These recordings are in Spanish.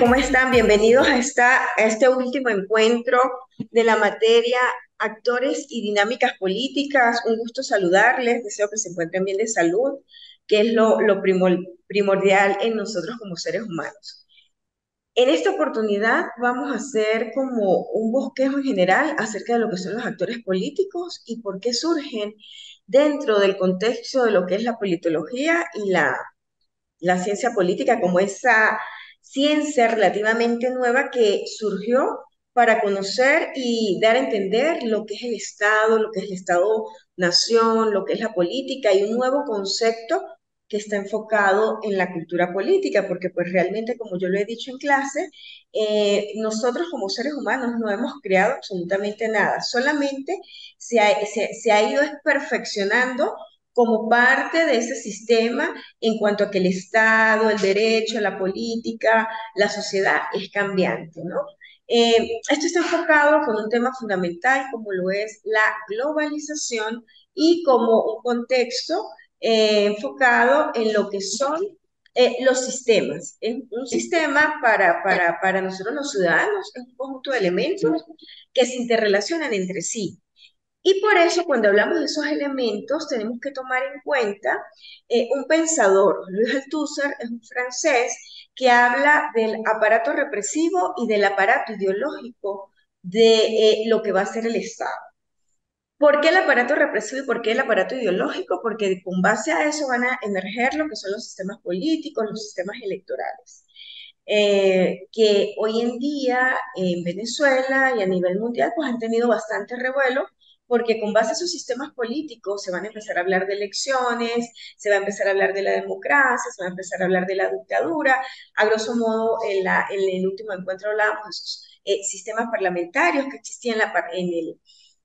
¿Cómo están? Bienvenidos a este último encuentro de la materia Actores y Dinámicas Políticas. Un gusto saludarles, deseo que se encuentren bien de salud, que es lo primordial en nosotros como seres humanos. En esta oportunidad vamos a hacer como un bosquejo en general acerca de lo que son los actores políticos y por qué surgen dentro del contexto de lo que es la politología y la ciencia política como esa ciencia relativamente nueva que surgió para conocer y dar a entender lo que es el Estado, lo que es el Estado-nación, lo que es la política y un nuevo concepto que está enfocado en la cultura política, porque pues realmente, como yo lo he dicho en clase, nosotros como seres humanos no hemos creado absolutamente nada, solamente se ha ido perfeccionando como parte de ese sistema en cuanto a que el Estado, el derecho, la política, la sociedad es cambiante, ¿no? Esto está enfocado con un tema fundamental como lo es la globalización y como un contexto enfocado en lo que son los sistemas. Es un sistema para nosotros los ciudadanos, es un conjunto de elementos que se interrelacionan entre sí. Y por eso, cuando hablamos de esos elementos, tenemos que tomar en cuenta un pensador. Louis Althusser es un francés que habla del aparato represivo y del aparato ideológico de lo que va a ser el Estado. ¿Por qué el aparato represivo y por qué el aparato ideológico? Porque con base a eso van a emerger lo que son los sistemas políticos, los sistemas electorales. Que hoy en día en Venezuela y a nivel mundial pues han tenido bastante revuelo porque con base a sus sistemas políticos se van a empezar a hablar de elecciones, se va a empezar a hablar de la democracia, se va a empezar a hablar de la dictadura. A grosso modo, en el último encuentro hablábamos de esos sistemas parlamentarios que existían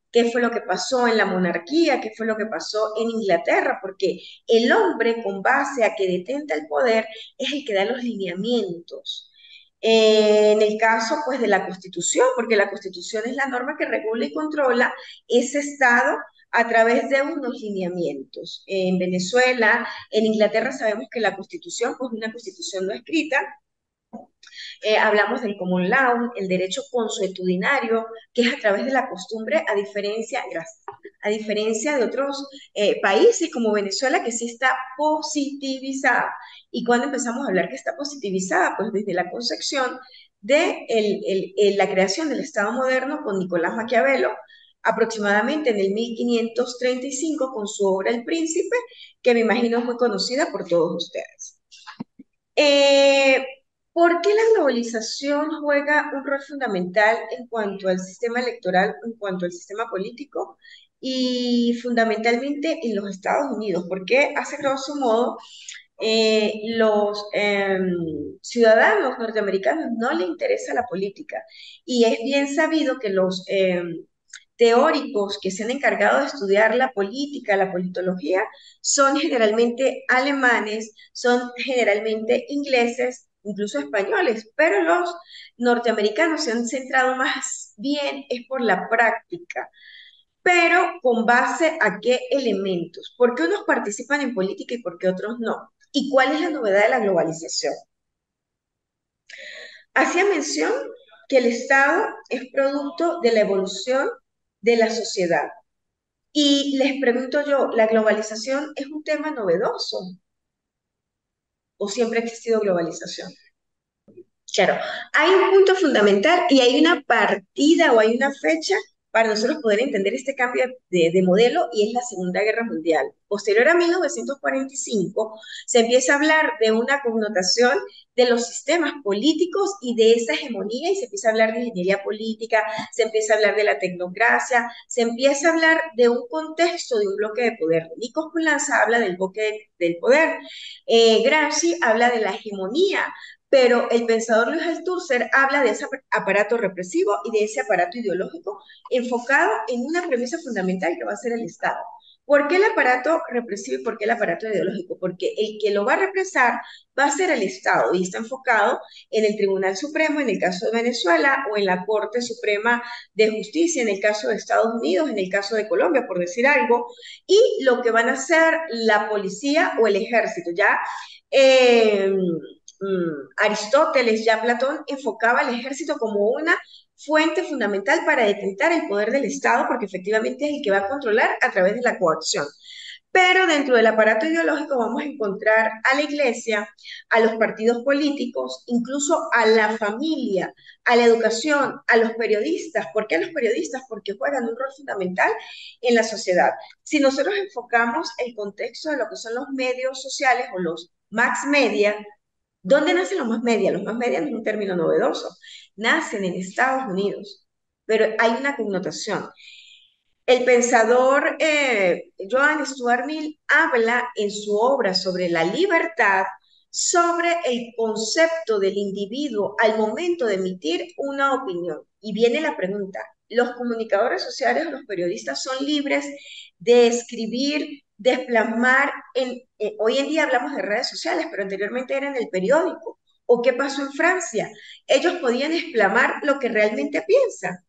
qué fue lo que pasó en la monarquía, qué fue lo que pasó en Inglaterra, porque el hombre con base a que detenta el poder es el que da los lineamientos. En el caso pues de la Constitución, porque la Constitución es la norma que regula y controla ese Estado a través de unos lineamientos. En Venezuela, en Inglaterra sabemos que la Constitución pues es una Constitución no escrita, hablamos del common law, el derecho consuetudinario, que es a través de la costumbre, a diferencia de otros países como Venezuela, que sí está positivizada. ¿Y cuando empezamos a hablar que está positivizada? Pues desde la concepción de la creación del Estado moderno con Nicolás Maquiavelo, aproximadamente en el 1535, con su obra El Príncipe, que me imagino es muy conocida por todos ustedes. Eh, ¿Por qué la globalización juega un rol fundamental en cuanto al sistema electoral, en cuanto al sistema político y fundamentalmente en los Estados Unidos? Porque hace grosso modo los ciudadanos norteamericanos no les interesa la política y es bien sabido que los teóricos que se han encargado de estudiar la política, la politología, son generalmente alemanes, son generalmente ingleses, incluso españoles, pero los norteamericanos se han centrado más bien es por la práctica. Pero con base a qué elementos, por qué unos participan en política y por qué otros no, y cuál es la novedad de la globalización. Hacía mención que el Estado es producto de la evolución de la sociedad. Y les pregunto yo, ¿la globalización es un tema novedoso o siempre ha existido globalización? Claro, hay un punto fundamental y hay una partida o hay una fecha para nosotros poder entender este cambio de modelo y es la Segunda Guerra Mundial. Posterior a 1945 se empieza a hablar de una connotación de los sistemas políticos y de esa hegemonía y se empieza a hablar de ingeniería política, se empieza a hablar de la tecnocracia, se empieza a hablar de un contexto de un bloque de poder. Nico Lanza habla del bloque del poder, Gramsci habla de la hegemonía, pero el pensador Luis Althusser habla de ese aparato represivo y de ese aparato ideológico enfocado en una premisa fundamental que va a ser el Estado. ¿Por qué el aparato represivo y por qué el aparato ideológico? Porque el que lo va a represar va a ser el Estado y está enfocado en el Tribunal Supremo en el caso de Venezuela o en la Corte Suprema de Justicia en el caso de Estados Unidos, en el caso de Colombia, por decir algo, y lo que van a hacer la policía o el ejército. Ya Aristóteles, ya Platón enfocaba al ejército como una fuente fundamental para detentar el poder del Estado, porque efectivamente es el que va a controlar a través de la coacción. Pero dentro del aparato ideológico vamos a encontrar a la iglesia, a los partidos políticos, incluso a la familia, a la educación, a los periodistas. ¿Por qué a los periodistas? Porque juegan un rol fundamental en la sociedad. Si nosotros enfocamos el contexto de lo que son los medios sociales o los mass media, ¿dónde nacen los mass media? Los mass media no es un término novedoso, nacen en Estados Unidos, pero hay una connotación. El pensador Joan Stuart Mill habla en su obra sobre la libertad, sobre el concepto del individuo al momento de emitir una opinión. Y viene la pregunta, ¿los comunicadores sociales o los periodistas son libres de escribir, de plasmar? Hoy en día hablamos de redes sociales, pero anteriormente era en el periódico. ¿O qué pasó en Francia? Ellos podían exclamar lo que realmente piensan.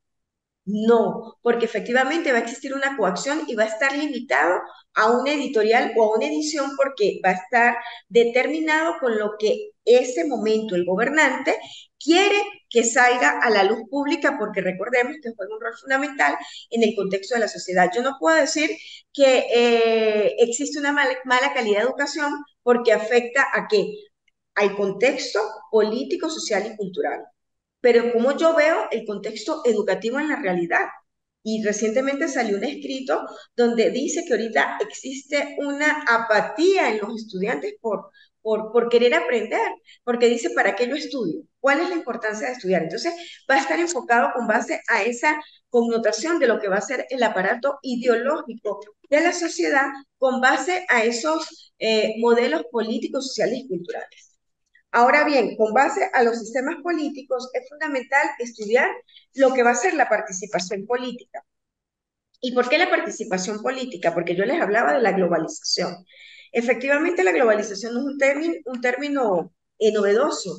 No, porque efectivamente va a existir una coacción y va a estar limitado a un editorial o a una edición porque va a estar determinado con lo que ese momento el gobernante quiere que salga a la luz pública, porque recordemos que juega un rol fundamental en el contexto de la sociedad. Yo no puedo decir que existe una mala calidad de educación porque afecta a qué, al contexto político, social y cultural, pero como yo veo el contexto educativo en la realidad. Y recientemente salió un escrito donde dice que ahorita existe una apatía en los estudiantes por querer aprender, porque dice, ¿para qué yo estudio? ¿Cuál es la importancia de estudiar? Entonces, va a estar enfocado con base a esa connotación de lo que va a ser el aparato ideológico de la sociedad con base a esos modelos políticos, sociales y culturales. Ahora bien, con base a los sistemas políticos, es fundamental estudiar lo que va a ser la participación política. ¿Y por qué la participación política? Porque yo les hablaba de la globalización. Efectivamente, la globalización no es un término novedoso.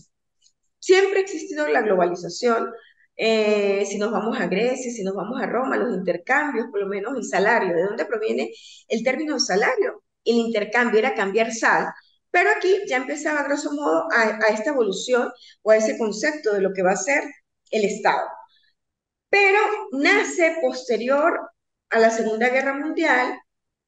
Siempre ha existido la globalización. Si nos vamos a Grecia, si nos vamos a Roma, los intercambios, por lo menos el salario. ¿De dónde proviene el término salario? El intercambio era cambiar sal, pero aquí ya empezaba, grosso modo, a esta evolución o a ese concepto de lo que va a ser el Estado. Pero nace posterior a la Segunda Guerra Mundial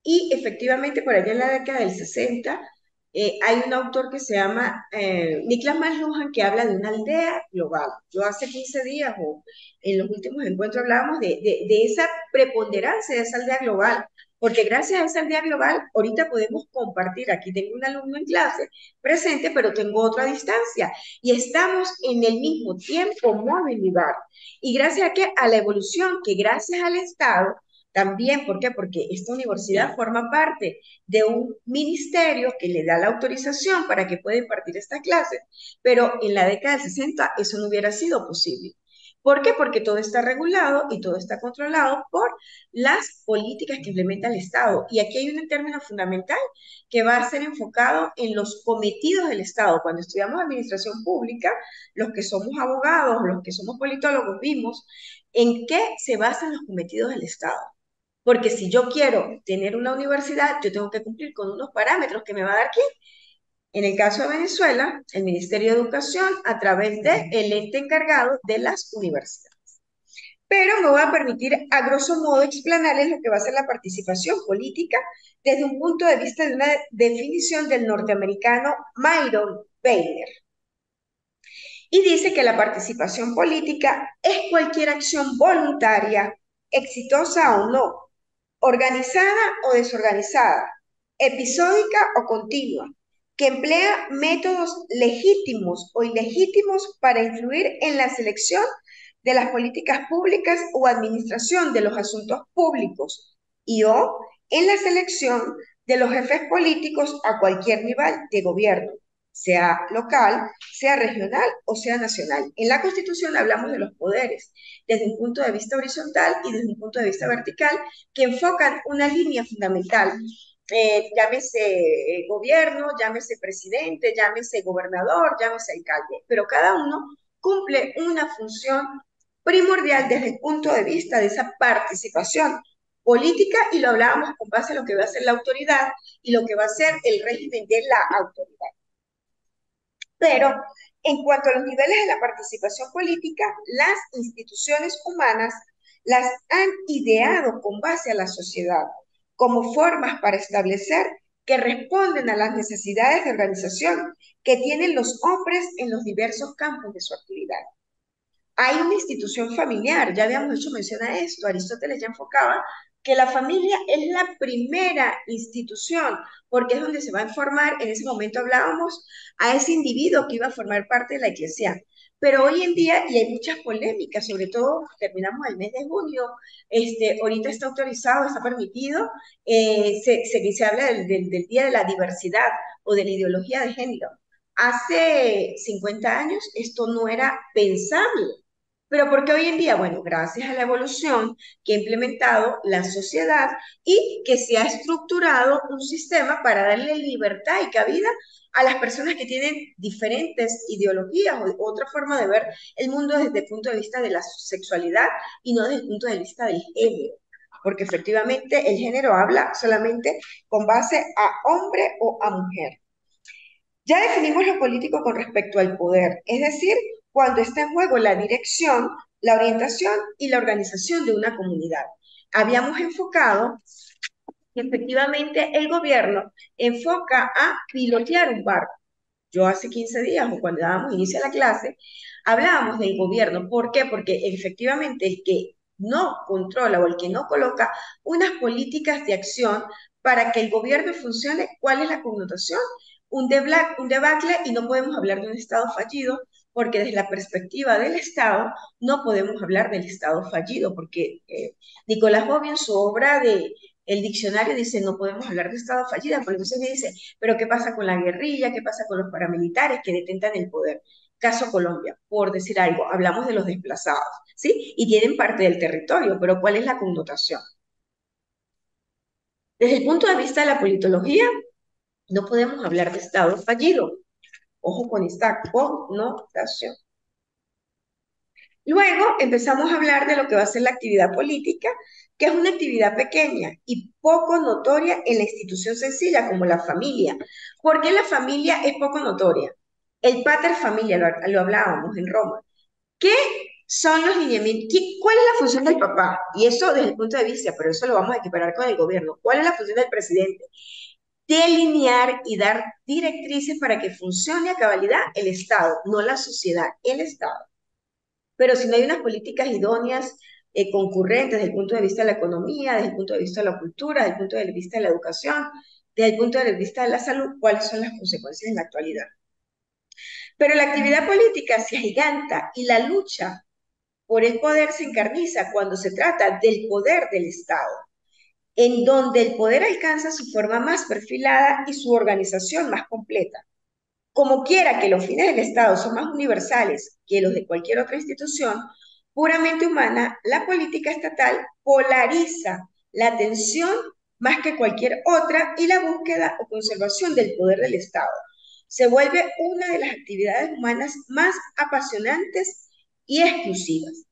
y efectivamente por allá en la década del 60 hay un autor que se llama Niklas McLuhan que habla de una aldea global. Yo hace 15 días o en los últimos encuentros hablábamos de esa preponderancia de esa aldea global, porque gracias a esa aldea global ahorita podemos compartir, aquí tengo un alumno en clase presente, pero tengo otro a distancia y estamos en el mismo tiempo móvil y lugar. Y gracias a qué? A la evolución que gracias al Estado también, ¿por qué? Porque esta universidad forma parte de un ministerio que le da la autorización para que pueda impartir estas clases, pero en la década del 60 eso no hubiera sido posible. ¿Por qué? Porque todo está regulado y todo está controlado por las políticas que implementa el Estado. Y aquí hay un término fundamental que va a ser enfocado en los cometidos del Estado. Cuando estudiamos administración pública, los que somos abogados, los que somos politólogos, vimos en qué se basan los cometidos del Estado. Porque si yo quiero tener una universidad, yo tengo que cumplir con unos parámetros que me va a dar quién. En el caso de Venezuela, el Ministerio de Educación a través del ente encargado de las universidades. Pero me voy a permitir, a grosso modo, explanarles lo que va a ser la participación política desde un punto de vista de una definición del norteamericano Myron Bayner. Y dice que la participación política es cualquier acción voluntaria, exitosa o no, organizada o desorganizada, episódica o continua, que emplea métodos legítimos o ilegítimos para influir en la selección de las políticas públicas o administración de los asuntos públicos y o en la selección de los jefes políticos a cualquier nivel de gobierno, sea local, sea regional o sea nacional. En la Constitución hablamos de los poderes desde un punto de vista horizontal y desde un punto de vista vertical que enfocan una línea fundamental. Llámese gobierno, llámese presidente, llámese gobernador, llámese alcalde, pero cada uno cumple una función primordial desde el punto de vista de esa participación política y lo hablábamos con base a lo que va a ser la autoridad y lo que va a ser el régimen de la autoridad. Pero en cuanto a los niveles de la participación política, las instituciones humanas las han ideado con base a la sociedad como formas para establecer que responden a las necesidades de organización que tienen los hombres en los diversos campos de su actividad. Hay una institución familiar, ya habíamos hecho mención a esto, Aristóteles ya enfocaba que la familia es la primera institución, porque es donde se va a formar, en ese momento hablábamos, a ese individuo que iba a formar parte de la iglesia. Pero hoy en día, y hay muchas polémicas, sobre todo terminamos el mes de junio, ahorita está autorizado, está permitido, se habla del Día de la Diversidad o de la ideología de género. Hace 50 años esto no era pensable. Pero porque hoy en día, bueno, gracias a la evolución que ha implementado la sociedad y que se ha estructurado un sistema para darle libertad y cabida a las personas que tienen diferentes ideologías o otra forma de ver el mundo desde el punto de vista de la sexualidad y no desde el punto de vista del género. Porque efectivamente el género habla solamente con base a hombre o a mujer. Ya definimos lo político con respecto al poder, es decir, cuando está en juego la dirección, la orientación y la organización de una comunidad. Habíamos enfocado que efectivamente el gobierno enfoca a pilotear un barco. Yo hace 15 días o cuando dábamos inicio a la clase, hablábamos del gobierno. ¿Por qué? Porque efectivamente el que no controla o el que no coloca unas políticas de acción para que el gobierno funcione, ¿cuál es la connotación? Un debacle y no podemos hablar de un Estado fallido porque desde la perspectiva del Estado no podemos hablar del Estado fallido porque Nicolás Bobbio en su obra de el diccionario dice no podemos hablar de Estado fallida, pero entonces me dice, pero ¿qué pasa con la guerrilla? ¿Qué pasa con los paramilitares que detentan el poder? Caso Colombia, por decir algo, hablamos de los desplazados, ¿sí? Y tienen parte del territorio, pero ¿cuál es la connotación? Desde el punto de vista de la politología, no podemos hablar de Estado fallido. Ojo con esta connotación. Luego empezamos a hablar de lo que va a ser la actividad política, que es una actividad pequeña y poco notoria en la institución sencilla como la familia. ¿Por qué la familia es poco notoria? El pater familia, lo hablábamos en Roma. ¿Qué son los lineamientos? ¿Cuál es la función del papá? Y eso desde el punto de vista, pero eso lo vamos a equiparar con el gobierno. ¿Cuál es la función del presidente? Delinear y dar directrices para que funcione a cabalidad el Estado, no la sociedad, el Estado. Pero si no hay unas políticas idóneas, concurrentes desde el punto de vista de la economía, desde el punto de vista de la cultura, desde el punto de vista de la educación, desde el punto de vista de la salud, ¿cuáles son las consecuencias en la actualidad? Pero la actividad política se agiganta y la lucha por el poder se encarniza cuando se trata del poder del Estado, en donde el poder alcanza su forma más perfilada y su organización más completa. Como quiera que los fines del Estado son más universales que los de cualquier otra institución puramente humana, la política estatal polariza la atención más que cualquier otra y la búsqueda o conservación del poder del Estado. Se vuelve una de las actividades humanas más apasionantes y exclusivas.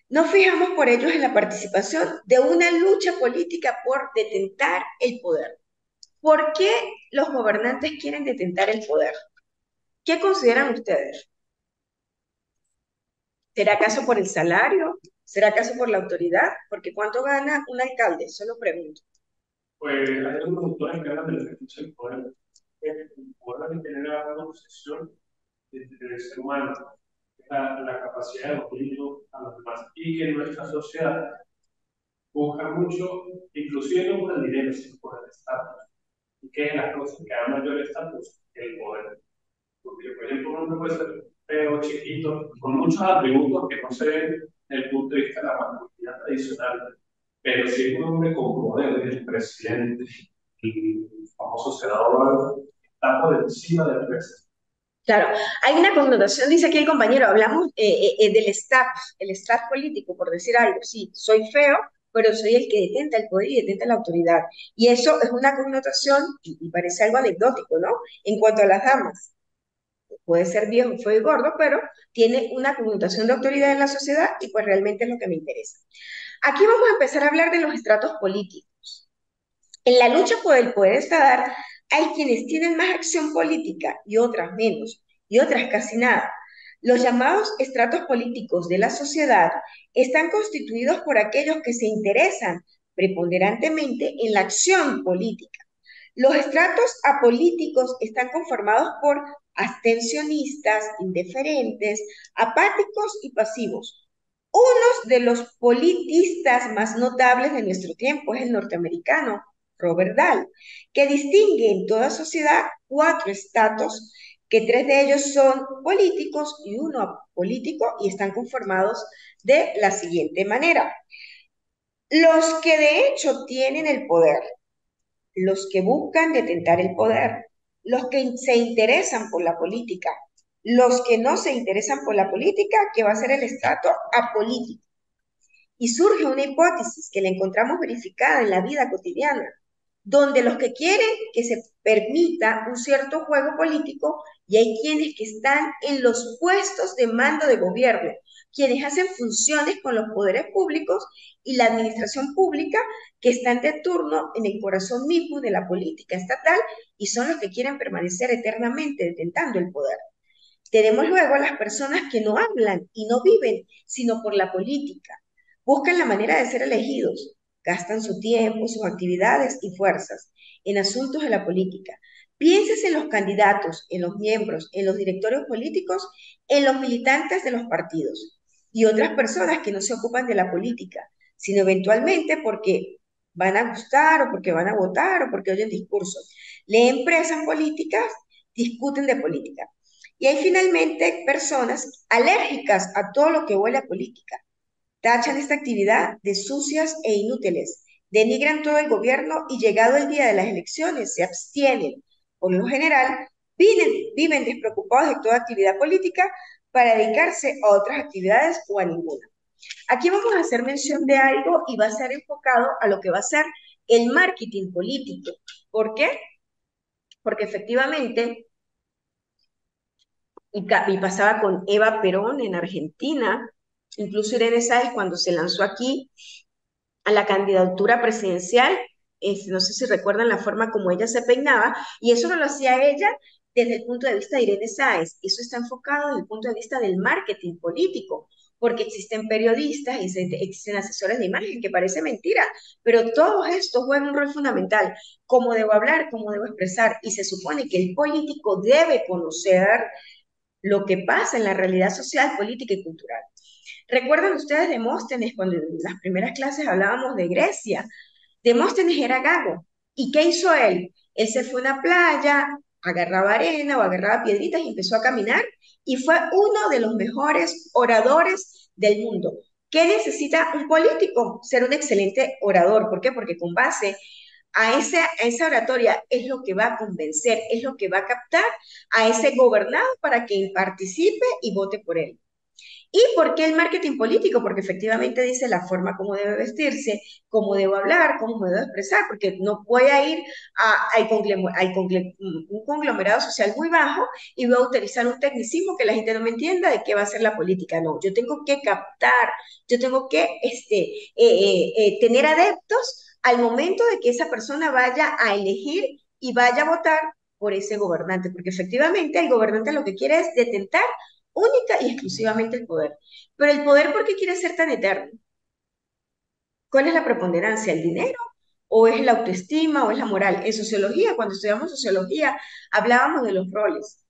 Nos fijamos por ello en la participación de una lucha política por detentar el poder. ¿Por qué los gobernantes quieren detentar el poder? ¿Qué consideran ustedes? ¿Será acaso por el salario? ¿Será acaso por la autoridad? Porque ¿cuánto gana un alcalde? Solo pregunto. Pues hay algunos autores que hablan del ejercicio del poder. El poder genera una obsesión del ser humano, la capacidad de dominio a los demás. Y que en nuestra sociedad busca mucho, inclusive no por el dinero, sino por el estatus. Y que es las cosas que dan mayor estatus que el poder. Porque, por ejemplo, un hombre puede ser feo, chiquito, con muchos atributos que no se ven desde el punto de vista de la masculinidad tradicional. Pero si es un hombre con poder, el presidente, el famoso senador, está por encima del resto. Claro, hay una connotación, dice aquí el compañero, hablamos del staff, el staff político, por decir algo. Sí, soy feo, pero soy el que detenta el poder y detenta la autoridad. Y eso es una connotación, y parece algo anecdótico, ¿no? En cuanto a las damas. Puede ser viejo, feo y gordo, pero tiene una connotación de autoridad en la sociedad y pues realmente es lo que me interesa. Aquí vamos a empezar a hablar de los estratos políticos. En la lucha por el poder estatal hay quienes tienen más acción política y otras menos. y otras casi nada. Los llamados estratos políticos de la sociedad están constituidos por aquellos que se interesan preponderantemente en la acción política. Los estratos apolíticos están conformados por abstencionistas, indiferentes, apáticos y pasivos. Uno de los politistas más notables de nuestro tiempo es el norteamericano Robert Dahl, que distingue en toda sociedad cuatro estratos, que tres de ellos son políticos y uno apolítico, y están conformados de la siguiente manera. Los que de hecho tienen el poder, los que buscan detentar el poder, los que se interesan por la política, los que no se interesan por la política, que va a ser el estrato apolítico. Y surge una hipótesis que la encontramos verificada en la vida cotidiana, donde los que quieren que se permita un cierto juego político, y hay quienes que están en los puestos de mando de gobierno, quienes hacen funciones con los poderes públicos y la administración pública, que están de turno en el corazón mismo de la política estatal y son los que quieren permanecer eternamente detentando el poder. Tenemos luego a las personas que no hablan y no viven, sino por la política. Buscan la manera de ser elegidos, gastan su tiempo, sus actividades y fuerzas en asuntos de la política. Pienses en los candidatos, en los miembros, en los directorios políticos, en los militantes de los partidos y otras personas que no se ocupan de la política, sino eventualmente porque van a gustar o porque van a votar o porque oyen discursos. Leen presas políticas, discuten de política. Y hay finalmente personas alérgicas a todo lo que huele a política. Tachan esta actividad de sucias e inútiles, denigran todo el gobierno y llegado el día de las elecciones se abstienen. Por lo general, viven despreocupados de toda actividad política para dedicarse a otras actividades o a ninguna. Aquí vamos a hacer mención de algo y va a ser enfocado a lo que va a ser el marketing político. ¿Por qué? Porque efectivamente y pasaba con Eva Perón en Argentina, incluso Irene Sáenz cuando se lanzó aquí a la candidatura presidencial, no sé si recuerdan la forma como ella se peinaba, y eso no lo hacía ella desde el punto de vista de Irene Sáenz, eso está enfocado desde el punto de vista del marketing político, porque existen periodistas y existen asesores de imagen, que parece mentira, pero todos estos juegan un rol fundamental, cómo debo hablar, cómo debo expresar, y se supone que el político debe conocer lo que pasa en la realidad social, política y cultural. ¿Recuerdan ustedes Demóstenes cuando en las primeras clases hablábamos de Grecia? Demóstenes era gago. ¿Y qué hizo él? Él se fue a una playa, agarraba arena o agarraba piedritas y empezó a caminar y fue uno de los mejores oradores del mundo. ¿Qué necesita un político? Ser un excelente orador. ¿Por qué? Porque con base a esa oratoria es lo que va a convencer, es lo que va a captar a ese gobernado para que participe y vote por él. ¿Y por qué el marketing político? Porque efectivamente dice la forma como debe vestirse, cómo debo hablar, cómo me debo expresar, porque no voy a ir un conglomerado social muy bajo y voy a utilizar un tecnicismo que la gente no me entienda de qué va a ser la política. No, yo tengo que captar, yo tengo que tener adeptos al momento de que esa persona vaya a elegir y vaya a votar por ese gobernante, porque efectivamente el gobernante lo que quiere es detentar única y exclusivamente el poder. Pero el poder, ¿por qué quiere ser tan eterno? ¿Cuál es la preponderancia? ¿El dinero? ¿O es la autoestima? ¿O es la moral? En sociología, cuando estudiamos sociología, hablábamos de los roles.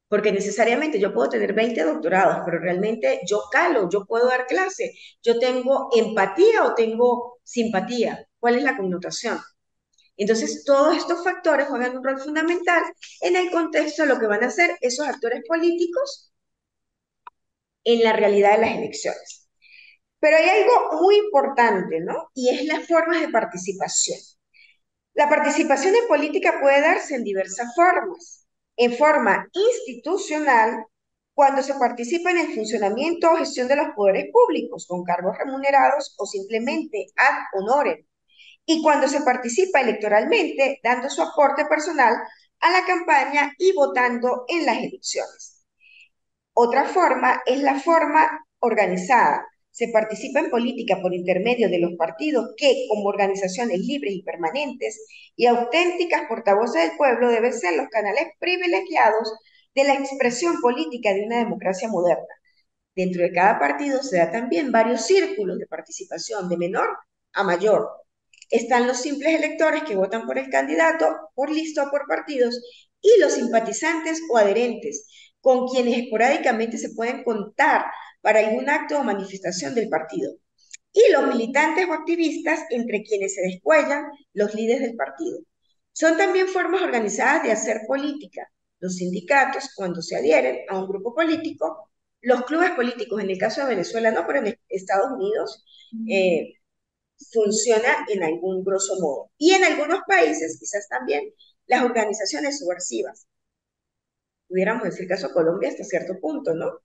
Porque necesariamente yo puedo tener 20 doctorados, pero realmente yo calo, yo puedo dar clase, yo tengo empatía o tengo simpatía. ¿Cuál es la connotación? Entonces, todos estos factores juegan un rol fundamental en el contexto de lo que van a hacer esos actores políticos en la realidad de las elecciones. Pero hay algo muy importante, ¿no? Y es las formas de participación. La participación en política puede darse en diversas formas. En forma institucional, cuando se participa en el funcionamiento o gestión de los poderes públicos con cargos remunerados o simplemente ad honorem. Y cuando se participa electoralmente, dando su aporte personal a la campaña y votando en las elecciones. Otra forma es la forma organizada. Se participa en política por intermedio de los partidos que, como organizaciones libres y permanentes y auténticas portavoces del pueblo, deben ser los canales privilegiados de la expresión política de una democracia moderna. Dentro de cada partido se da también varios círculos de participación, de menor a mayor. Están los simples electores que votan por el candidato, por lista o por partidos, y los simpatizantes o adherentes, con quienes esporádicamente se pueden contar para algún acto o manifestación del partido. Y los militantes o activistas, entre quienes se descuellan los líderes del partido. Son también formas organizadas de hacer política. Los sindicatos, cuando se adhieren a un grupo político, los clubes políticos, en el caso de Venezuela no, pero en Estados Unidos funciona en algún grosso modo. Y en algunos países, quizás también, las organizaciones subversivas. Pudiéramos decir caso Colombia hasta cierto punto, ¿no?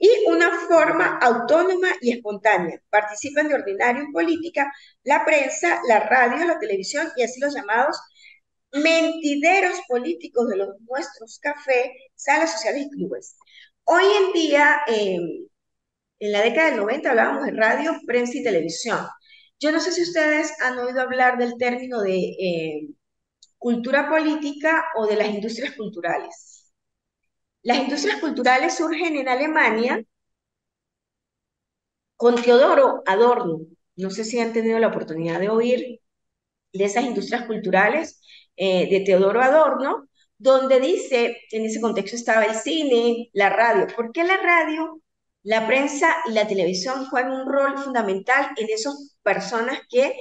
Y una forma autónoma y espontánea. Participan de ordinario en política la prensa, la radio, la televisión y así los llamados mentideros políticos de los nuestros cafés, salas sociales y clubes. Hoy en día, en la década del 90 hablábamos de radio, prensa y televisión. Yo no sé si ustedes han oído hablar del término de cultura política o de las industrias culturales. Las industrias culturales surgen en Alemania con Teodoro Adorno. No sé si han tenido la oportunidad de oír de esas industrias culturales de Teodoro Adorno, donde dice, en ese contexto estaba el cine, la radio. ¿Por qué la radio, la prensa y la televisión juegan un rol fundamental en esas personas que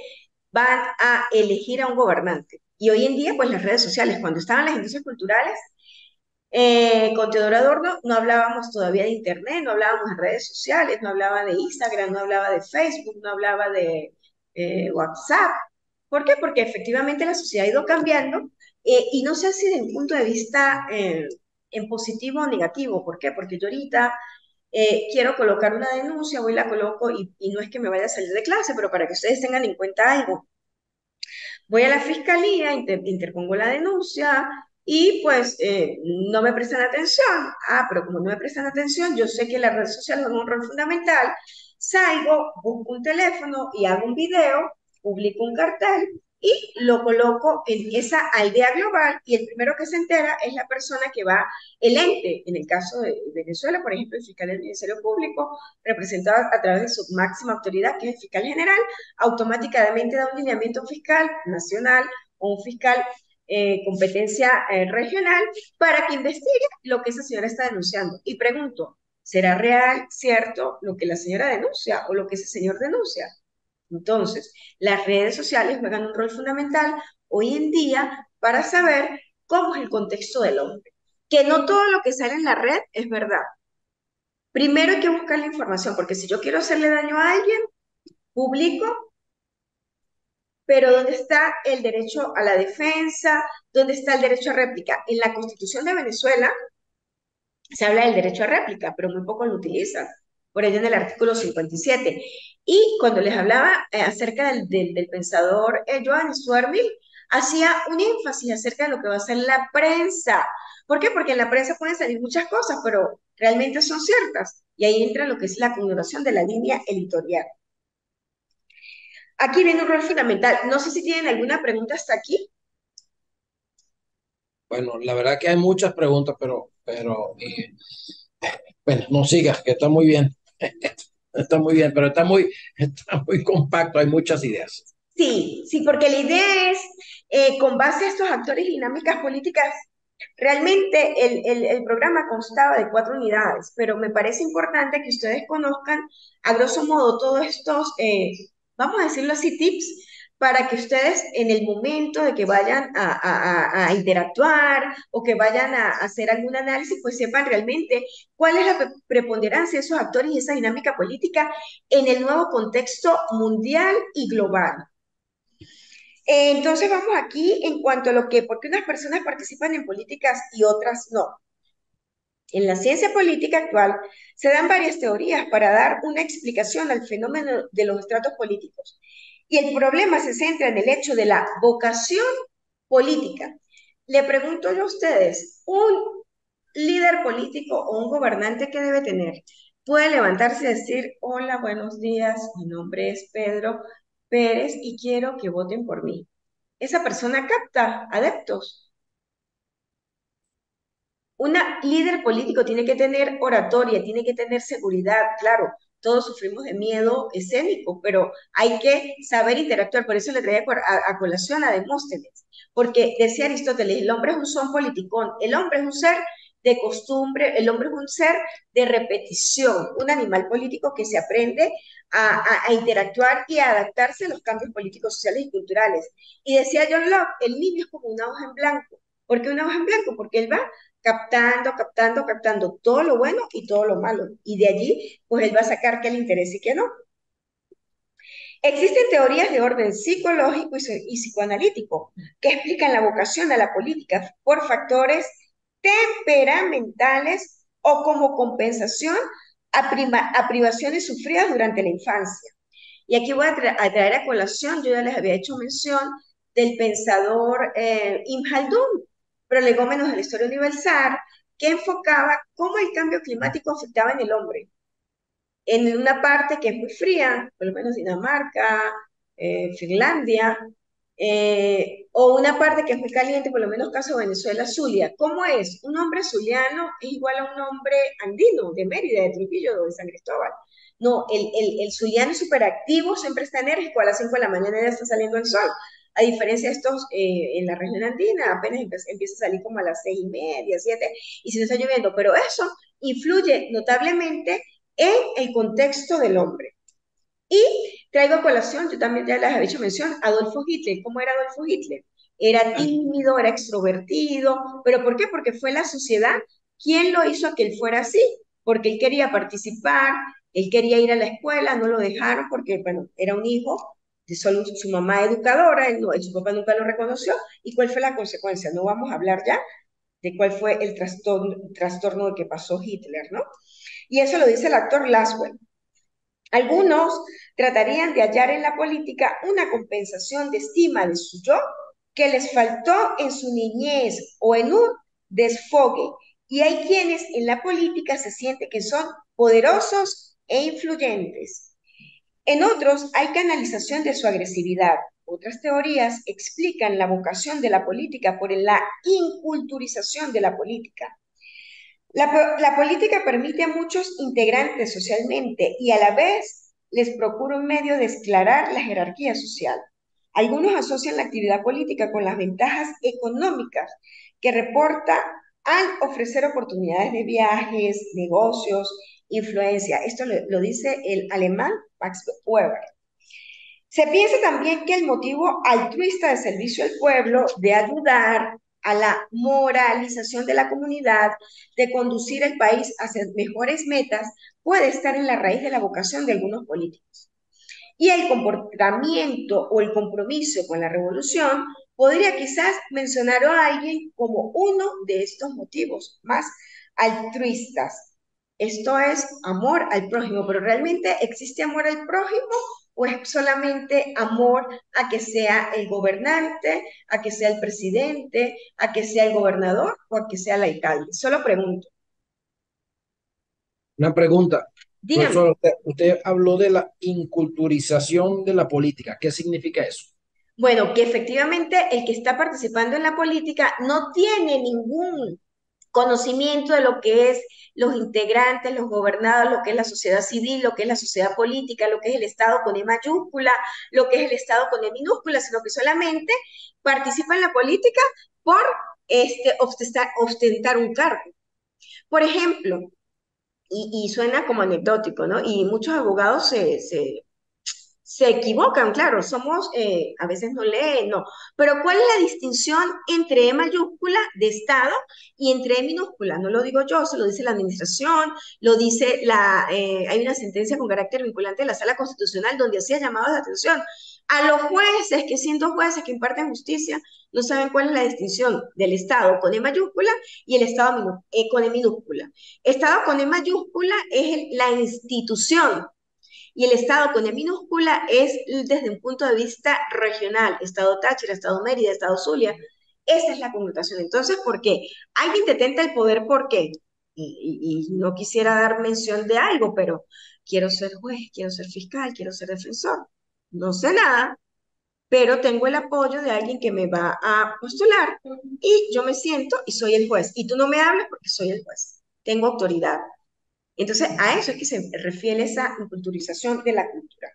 van a elegir a un gobernante? Y hoy en día, pues las redes sociales, cuando estaban las industrias culturales, con Teodoro Adorno no hablábamos todavía de Internet, no hablábamos de redes sociales, no hablaba de Instagram, no hablaba de Facebook, no hablaba de WhatsApp. ¿Por qué? Porque efectivamente la sociedad ha ido cambiando y no sé si desde un punto de vista en positivo o negativo. ¿Por qué? Porque yo ahorita quiero colocar una denuncia, voy y la coloco y no es que me vaya a salir de clase, pero para que ustedes tengan en cuenta algo. Voy a la fiscalía, interpongo la denuncia y pues no me prestan atención. Ah, pero como no me prestan atención, yo sé que las redes sociales son un rol fundamental. Salgo, busco un teléfono y hago un video, publico un cartel y lo coloco en esa aldea global y el primero que se entera es la persona que va, el ente, en el caso de Venezuela, por ejemplo, el fiscal del Ministerio Público, representado a través de su máxima autoridad, que es el fiscal general, automáticamente da un lineamiento fiscal nacional o un fiscal competencia regional para que investigue lo que esa señora está denunciando. Y pregunto, ¿será real, cierto, lo que la señora denuncia o lo que ese señor denuncia? Entonces, las redes sociales juegan un rol fundamental hoy en día para saber cómo es el contexto del hombre. Que no todo lo que sale en la red es verdad. Primero hay que buscar la información, porque si yo quiero hacerle daño a alguien, publico, pero ¿dónde está el derecho a la defensa? ¿Dónde está el derecho a réplica? En la Constitución de Venezuela se habla del derecho a réplica, pero muy poco lo utilizan. Por ello en el artículo 57. Y cuando les hablaba acerca del pensador Joan Stuart hacía un énfasis acerca de lo que va a ser la prensa. ¿Por qué? Porque en la prensa pueden salir muchas cosas, pero realmente son ciertas. Y ahí entra lo que es la connotación de la línea editorial. Aquí viene un rol fundamental. No sé si tienen alguna pregunta hasta aquí. Bueno, la verdad que hay muchas preguntas, bueno, no sigas, que está muy bien. Está muy bien, pero está muy compacto, hay muchas ideas. Sí, sí, porque la idea es, con base a estos actores y dinámicas políticas, realmente el programa constaba de 4 unidades, pero me parece importante que ustedes conozcan, a grosso modo, todos estos, vamos a decirlo así, tips, para que ustedes en el momento de que vayan a interactuar o que vayan a hacer algún análisis, pues sepan realmente cuál es la preponderancia de esos actores y esa dinámica política en el nuevo contexto mundial y global. Entonces vamos aquí en cuanto a lo que, por qué unas personas participan en políticas y otras no. En la ciencia política actual se dan varias teorías para dar una explicación al fenómeno de los estratos políticos. Y el problema se centra en el hecho de la vocación política. Le pregunto yo a ustedes, ¿un líder político o un gobernante que debe tener? Puede levantarse y decir, hola, buenos días, mi nombre es Pedro Pérez y quiero que voten por mí. Esa persona capta adeptos. Un líder político tiene que tener oratoria, tiene que tener seguridad, claro, todos sufrimos de miedo escénico, pero hay que saber interactuar. Por eso le traía a colación a Demóstenes, porque decía Aristóteles, el hombre es un son politicón, el hombre es un ser de costumbre, el hombre es un ser de repetición, un animal político que se aprende a interactuar y a adaptarse a los cambios políticos, sociales y culturales. Y decía John Locke, el niño es como una hoja en blanco. ¿Por qué una hoja en blanco? Porque él va captando, captando, captando todo lo bueno y todo lo malo. Y de allí, pues él va a sacar qué le interesa y qué no. Existen teorías de orden psicológico y psicoanalítico que explican la vocación a la política por factores temperamentales o como compensación a privaciones sufridas durante la infancia. Y aquí voy a traer a colación, yo ya les había hecho mención del pensador Ibn Khaldun, prolegómenos de la historia universal, que enfocaba cómo el cambio climático afectaba en el hombre en una parte que es muy fría, por lo menos Dinamarca, Finlandia, o una parte que es muy caliente, por lo menos caso Venezuela, Zulia. ¿Cómo es? Un hombre zuliano es igual a un hombre andino, de Mérida, de Trujillo, de San Cristóbal. No, el zuliano es superactivo, siempre está enérgico, a las 5 de la mañana ya está saliendo el sol. A diferencia de estos en la región andina, apenas empieza a salir como a las 6:30, 7, y si no está lloviendo, pero eso influye notablemente en el contexto del hombre. Y traigo a colación, yo también ya les había hecho mención, Adolfo Hitler. ¿Cómo era Adolfo Hitler? Era tímido, era extrovertido, ¿pero por qué? Porque fue la sociedad quien lo hizo a que él fuera así, porque él quería participar, él quería ir a la escuela, no lo dejaron porque, bueno, era un hijo de solo su mamá educadora, él no, su papá nunca lo reconoció, ¿y cuál fue la consecuencia? No vamos a hablar ya de cuál fue el trastorno de que pasó Hitler, ¿no? Y eso lo dice el actor Laswell. Algunos tratarían de hallar en la política una compensación de estima de su yo que les faltó en su niñez o en un desfogue. Y hay quienes en la política se sienten que son poderosos e influyentes. En otros hay canalización de su agresividad. Otras teorías explican la vocación de la política por la inculturización de la política. La política permite a muchos integrantes socialmente y a la vez les procura un medio de esclarar la jerarquía social. Algunos asocian la actividad política con las ventajas económicas que reporta al ofrecer oportunidades de viajes, negocios, influencia. Esto lo dice el alemán Max Weber. Se piensa también que el motivo altruista de servicio al pueblo, de ayudar a la moralización de la comunidad, de conducir el país hacia mejores metas, puede estar en la raíz de la vocación de algunos políticos. Y el comportamiento o el compromiso con la revolución podría quizás mencionar a alguien como uno de estos motivos más altruistas. Esto es amor al prójimo, pero ¿realmente existe amor al prójimo o es solamente amor a que sea el gobernante, a que sea el presidente, a que sea el gobernador o a que sea el alcalde? Solo pregunto. Una pregunta, Dígame. profesor, usted habló de la inculturización de la política. ¿Qué significa eso? Bueno, que efectivamente el que está participando en la política no tiene ningún conocimiento de lo que es los integrantes, los gobernados, lo que es la sociedad civil, lo que es la sociedad política, lo que es el Estado con E mayúscula, lo que es el Estado con E minúscula, sino que solamente participa en la política por ostentar un cargo. Por ejemplo, y suena como anecdótico, ¿no? Y muchos abogados se equivocan, claro, somos, a veces no leen, no. Pero ¿cuál es la distinción entre E mayúscula de Estado y entre E minúscula? No lo digo yo, se lo dice la administración, lo dice hay una sentencia con carácter vinculante de la Sala Constitucional donde hacía llamados de atención a los jueces, que siendo jueces que imparten justicia, no saben cuál es la distinción del Estado con E mayúscula y el Estado con E minúscula. Estado con E mayúscula es la institución y el Estado con E minúscula es desde un punto de vista regional, Estado Táchira, Estado Mérida, Estado Zulia. Esa es la connotación. Entonces, ¿por qué? Alguien detenta el poder, ¿por qué? Y no quisiera dar mención de algo, pero quiero ser juez, quiero ser fiscal, quiero ser defensor. No sé nada, pero tengo el apoyo de alguien que me va a postular y yo me siento y soy el juez. Y tú no me hablas porque soy el juez. Tengo autoridad. Entonces, a eso es que se refiere esa culturización de la cultura.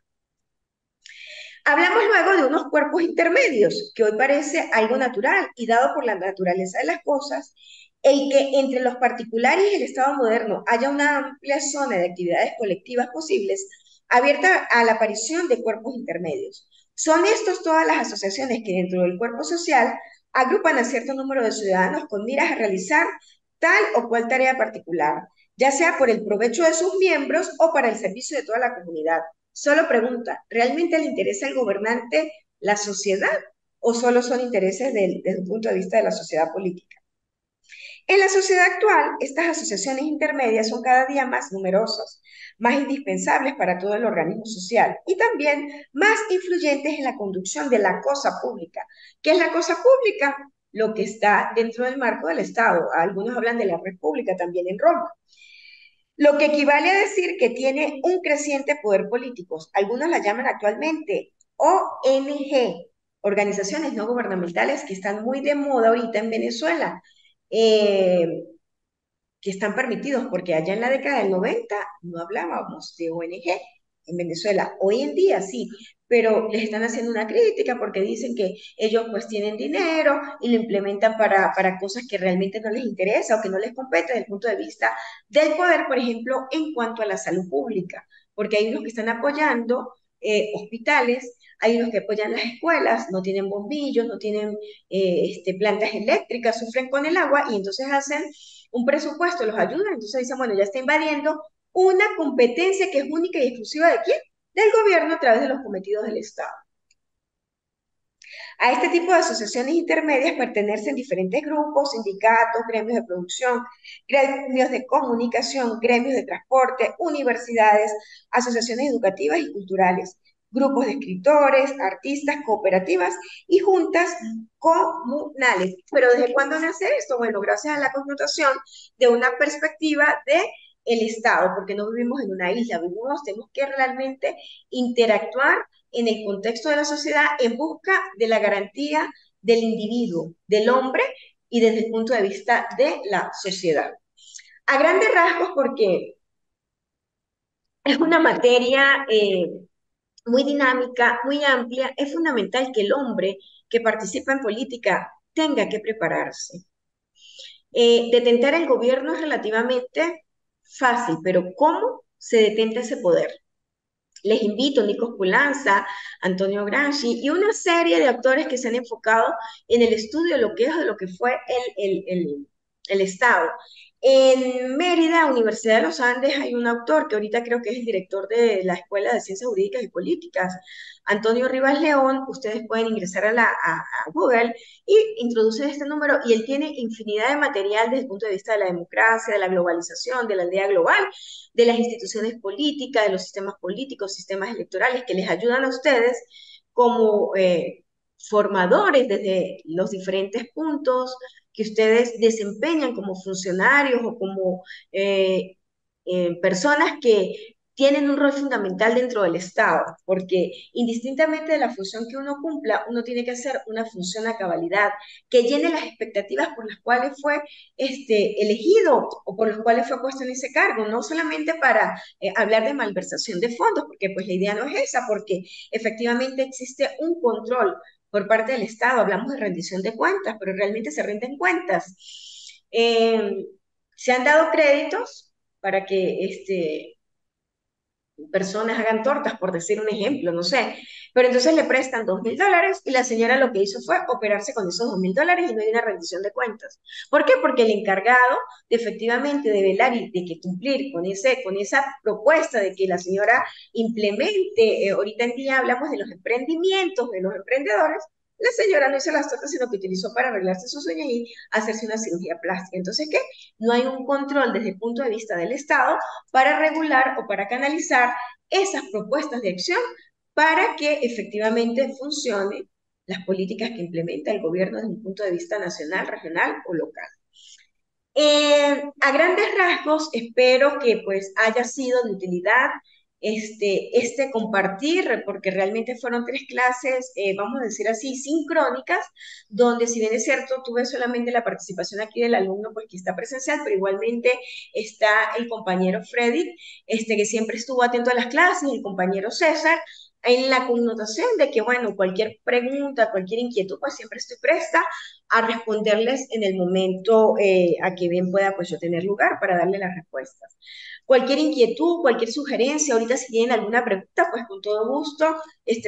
Hablamos luego de unos cuerpos intermedios, que hoy parece algo natural y dado por la naturaleza de las cosas, el que entre los particulares y el Estado moderno haya una amplia zona de actividades colectivas posibles, abierta a la aparición de cuerpos intermedios. Son estos todas las asociaciones que dentro del cuerpo social agrupan a cierto número de ciudadanos con miras a realizar tal o cual tarea particular, ya sea por el provecho de sus miembros o para el servicio de toda la comunidad. Solo pregunta, ¿realmente le interesa al gobernante la sociedad o solo son intereses desde el punto de vista de la sociedad política? En la sociedad actual, estas asociaciones intermedias son cada día más numerosas, más indispensables para todo el organismo social y también más influyentes en la conducción de la cosa pública. ¿Qué es la cosa pública? Lo que está dentro del marco del Estado. Algunos hablan de la República también en Roma. Lo que equivale a decir que tiene un creciente poder político. Algunos la llaman actualmente ONG, organizaciones no gubernamentales que están muy de moda ahorita en Venezuela, eh, que están permitidos, porque allá en la década del 90 no hablábamos de ONG en Venezuela. Hoy en día sí, pero les están haciendo una crítica porque dicen que ellos pues tienen dinero y lo implementan para cosas que realmente no les interesa o que no les compete desde el punto de vista del poder, por ejemplo, en cuanto a la salud pública, porque hay unos que están apoyando hospitales, hay unos que apoyan las escuelas, no tienen bombillos, no tienen plantas eléctricas, sufren con el agua y entonces hacen un presupuesto, los ayuda, entonces dicen, bueno, ya está invadiendo una competencia que es única y exclusiva de quién? Del gobierno a través de los cometidos del Estado. A este tipo de asociaciones intermedias pertenecen diferentes grupos, sindicatos, gremios de producción, gremios de comunicación, gremios de transporte, universidades, asociaciones educativas y culturales, grupos de escritores, artistas, cooperativas y juntas comunales. Pero ¿desde cuándo nace esto? Bueno, gracias a la connotación de una perspectiva de el Estado, porque no vivimos en una isla, vivimos, tenemos que realmente interactuar en el contexto de la sociedad en busca de la garantía del individuo, del hombre y desde el punto de vista de la sociedad. A grandes rasgos, porque es una materia muy dinámica, muy amplia, es fundamental que el hombre que participa en política tenga que prepararse. Detentar el gobierno es relativamente fácil, pero ¿cómo se detenta ese poder? Les invito, Nico Pulanza, Antonio Gramsci y una serie de autores que se han enfocado en el estudio de lo que es de lo que fue el Estado. En Mérida, Universidad de los Andes, hay un autor que ahorita creo que es el director de la Escuela de Ciencias Jurídicas y Políticas, Antonio Rivas León. Ustedes pueden ingresar a Google y introducir este número y él tiene infinidad de material desde el punto de vista de la democracia, de la globalización, de la aldea global, de las instituciones políticas, de los sistemas políticos, sistemas electorales que les ayudan a ustedes como formadores desde los diferentes puntos que ustedes desempeñan como funcionarios o como personas que tienen un rol fundamental dentro del Estado, porque indistintamente de la función que uno cumpla, uno tiene que hacer una función a cabalidad, que llene las expectativas por las cuales fue elegido o por las cuales fue puesto en ese cargo, no solamente para hablar de malversación de fondos, porque pues la idea no es esa, porque efectivamente existe un control por parte del Estado, hablamos de rendición de cuentas, pero realmente se rinden cuentas. Se han dado créditos para que personas hagan tortas, por decir un ejemplo, no sé. Pero entonces le prestan $2.000 y la señora lo que hizo fue operarse con esos $2.000 y no hay una rendición de cuentas. ¿Por qué? Porque el encargado de efectivamente de velar y de que cumplir con esa propuesta de que la señora implemente, ahorita en día hablamos de los emprendimientos, de los emprendedores, la señora no hizo las tortas, sino que utilizó para arreglarse sus uñas y hacerse una cirugía plástica. Entonces, ¿qué? No hay un control desde el punto de vista del Estado para regular o para canalizar esas propuestas de acción para que efectivamente funcionen las políticas que implementa el gobierno desde un punto de vista nacional, regional o local. A grandes rasgos, espero que pues haya sido de utilidad compartir, porque realmente fueron 3 clases, vamos a decir así, sincrónicas, donde si bien es cierto, tuve solamente la participación aquí del alumno, pues que está presencial, pero igualmente está el compañero Freddy, que siempre estuvo atento a las clases, el compañero César, en la connotación de que, bueno, cualquier pregunta, cualquier inquietud, pues siempre estoy presta a responderles en el momento a que bien pueda pues yo tener lugar para darle las respuestas. Cualquier inquietud, cualquier sugerencia, ahorita si tienen alguna pregunta, pues con todo gusto,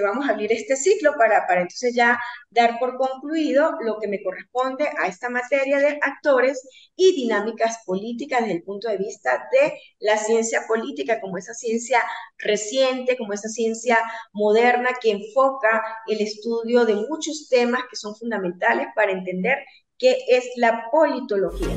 vamos a abrir este ciclo para entonces ya dar por concluido lo que me corresponde a esta materia de actores y dinámicas políticas desde el punto de vista de la ciencia política como esa ciencia reciente, como esa ciencia moderna que enfoca el estudio de muchos temas que son fundamentales para entender qué es la politología.